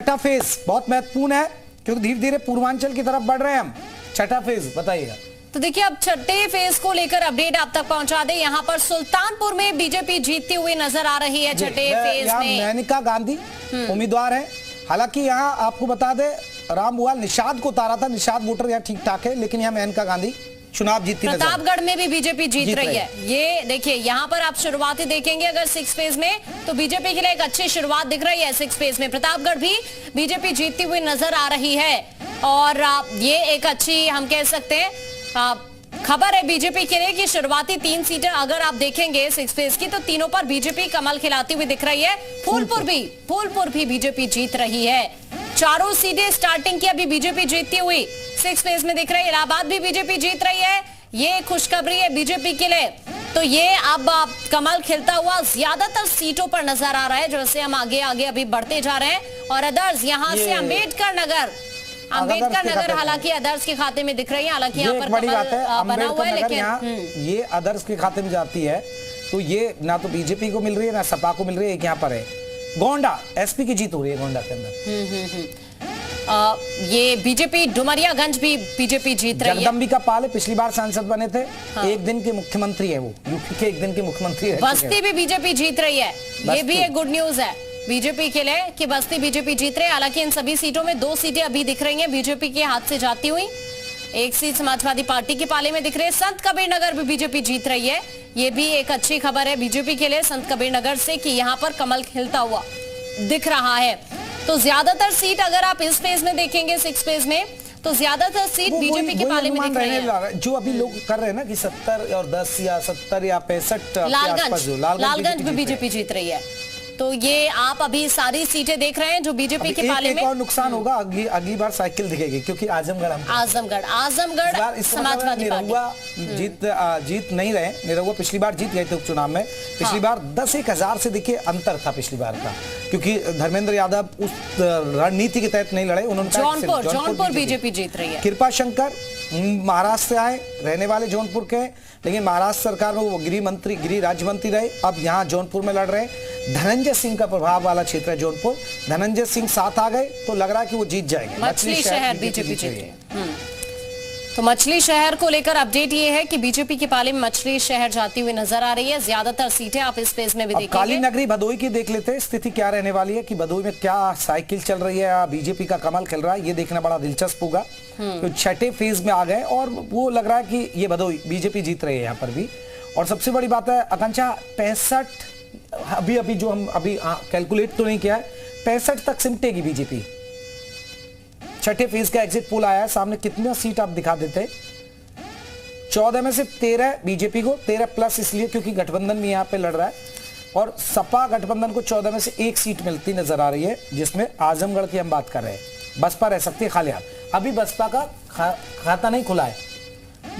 छठा फेज बहुत महत्वपूर्ण है क्योंकि धीरे धीरे पूर्वांचल की तरफ बढ़ रहे हैं हम। छठा फेज बताइएगा। तो देखिए अब छठे फेज को लेकर अपडेट आप तक पहुंचा दे। यहाँ पर सुल्तानपुर में बीजेपी जीतती हुई नजर आ रही है छठे फेज में। मेनका गांधी उम्मीदवार है। हालांकि यहाँ आपको बता दे रामभुआल निषाद को उतारा था। निषाद वोटर यहाँ ठीक ठाक है, लेकिन यहाँ मेनका गांधी चुनाव जीतती है। प्रतापगढ़ में भी बीजेपी जीत रही है। ये देखिए यहाँ पर आप शुरुआती देखेंगे अगर 6 फेज में, तो बीजेपी के लिए एक अच्छी शुरुआत दिख रही है। 6 फेज में प्रतापगढ़ भी बीजेपी जीतती हुई नजर आ रही है और ये एक अच्छी हम कह सकते हैं खबर है बीजेपी के लिए कि शुरुआती 3 सीटें अगर आप देखेंगे 6 फेज की, तो तीनों पर बीजेपी कमल खिलाती हुई दिख रही है। फूलपुर भी बीजेपी जीत रही है। चारों सीटें स्टार्टिंग की अभी बीजेपी जीतती हुई 6 फेज में दिख रही है। इलाहाबाद भी बीजेपी जीत रही है। ये खुशखबरी है बीजेपी के लिए। तो ये अब कमल खिलता हुआ ज्यादातर सीटों पर नजर आ रहा है। जैसे हम आगे अभी बढ़ते जा रहे हैं और अदर्स यहाँ से अम्बेडकर नगर हालांकि अदर्स के खाते में दिख रही है। हालांकि यहाँ पर बड़ी बात है बना हुआ है, लेकिन ये अदर्स के खाते में जाती है तो ये ना तो बीजेपी को मिल रही है ना सपा को मिल रही है। एक यहाँ पर है गोंडा एसपी की जीत हो रही है गोंडा के अंदर। ये बीजेपी डुमरियागंज भी बीजेपी जीत रही है। जगदम्बिका पाल पिछली बार सांसद बने थे। एक दिन के मुख्यमंत्री है वो, यूपी के एक दिन के मुख्यमंत्री है। बस्ती भी बीजेपी जीत रही है। ये भी एक गुड न्यूज है बीजेपी के लिए कि बस्ती बीजेपी जीत रही है। हालांकि इन सभी सीटों में 2 सीटें अभी दिख रही हैं बीजेपी के हाथ से जाती हुई। एक सीट समाजवादी पार्टी के पाले में दिख रही है। संत कबीर नगर भी बीजेपी जीत रही है। ये भी एक अच्छी खबर है बीजेपी के लिए संत कबीर नगर से कि यहाँ पर कमल खिलता हुआ दिख रहा है। तो ज्यादातर सीट अगर आप इस फेज में देखेंगे 6 फेज में, तो ज्यादातर सीट बीजेपी के पाले में दिख रही है। जो अभी लोग कर रहे हैं ना कि 70 और 10 या 70 या 65 लालगंज में बीजेपी जीत रही है। तो ये आप अभी सारी सीटें देख रहे हैं जो बीजेपी के पाले में। और नुकसान होगा अगली बार साइकिल दिखेगी क्योंकि आजमगढ़ समाजवादी पार्टी जीत नहीं रहे। निरहुआ पिछली बार जीत गए थे उपचुनाव में। पिछली बार 10-1 हजार से देखिए अंतर था पिछली बार का, क्योंकि धर्मेंद्र यादव उस रणनीति के तहत नहीं लड़े। उन्होंने जौनपुर बीजेपी जीत रही है। कृपा शंकर महाराष्ट्र से आए, रहने वाले जौनपुर के, लेकिन महाराष्ट्र सरकार में वो गृह राज्य मंत्री रहे। अब यहाँ जौनपुर में लड़ रहे। धनंजय सिंह का प्रभाव वाला क्षेत्र है जौनपुर। धनंजय सिंह साथ आ गए तो लग रहा है कि वो जीत जाएंगे। मछली शहर बीजेपी जीत। तो मछली शहर को लेकर अपडेट ये है कि बीजेपी के पाले में मछली शहर जाती हुई नजर आ रही है। ज्यादातर सीटें आप इस फेज में भी देखेंगे। काली नगरी भदोई की देख लेते हैं स्थिति क्या रहने वाली है कि भदोई में क्या साइकिल चल रही है, बीजेपी का कमल खिल रहा है। ये देखना बड़ा दिलचस्प होगा। तो छठे फेज में आ गए और वो लग रहा है कि ये भदोई बीजेपी जीत रही है यहाँ पर भी। और सबसे बड़ी बात है आकांक्षा 65 अभी जो हम कैलकुलेट तो नहीं किया है, 65 तक सिमटेगी बीजेपी। छठे फेज का एग्जिट पोल आया है सामने। कितना सीट आप दिखा देते? 14 में से 13 बीजेपी को, 13 प्लस इसलिए क्योंकि गठबंधन भी यहाँ पे लड़ रहा है। और सपा गठबंधन को 14 में से 1 सीट मिलती नजर आ रही है, जिसमें आजमगढ़ की हम बात कर रहे हैं। बसपा रह सकती है खाली हाथ। अभी बसपा का खाता नहीं खुला है।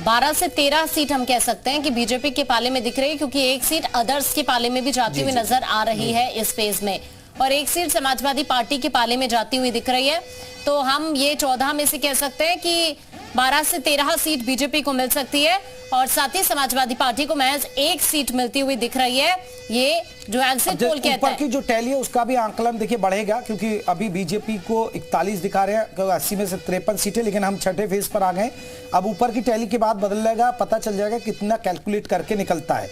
12 से 13 सीट हम कह सकते हैं कि बीजेपी के पाले में दिख रही है, क्योंकि 1 सीट अदर्स के पाले में भी जाती हुई नजर आ रही है इस फेज में, और 1 सीट समाजवादी पार्टी के पाले में जाती हुई दिख रही है। तो हम ये 14 में से कह सकते हैं कि 12 से 13 सीट बीजेपी को मिल सकती है और साथ ही समाजवादी पार्टी को महज 1 सीट मिलती हुई दिख रही है। ये जो एग्जिट पोल कहता है। की जो टैली है उसका भी आंकलन देखिए बढ़ेगा, क्योंकि अभी बीजेपी को 41 दिखा रहे हैं, 80 में से 53 सीटें, लेकिन हम छठे फेज पर आ गए। अब ऊपर की टैली के बाद बदल जाएगा, पता चल जाएगा कितना कैलकुलेट करके निकलता है।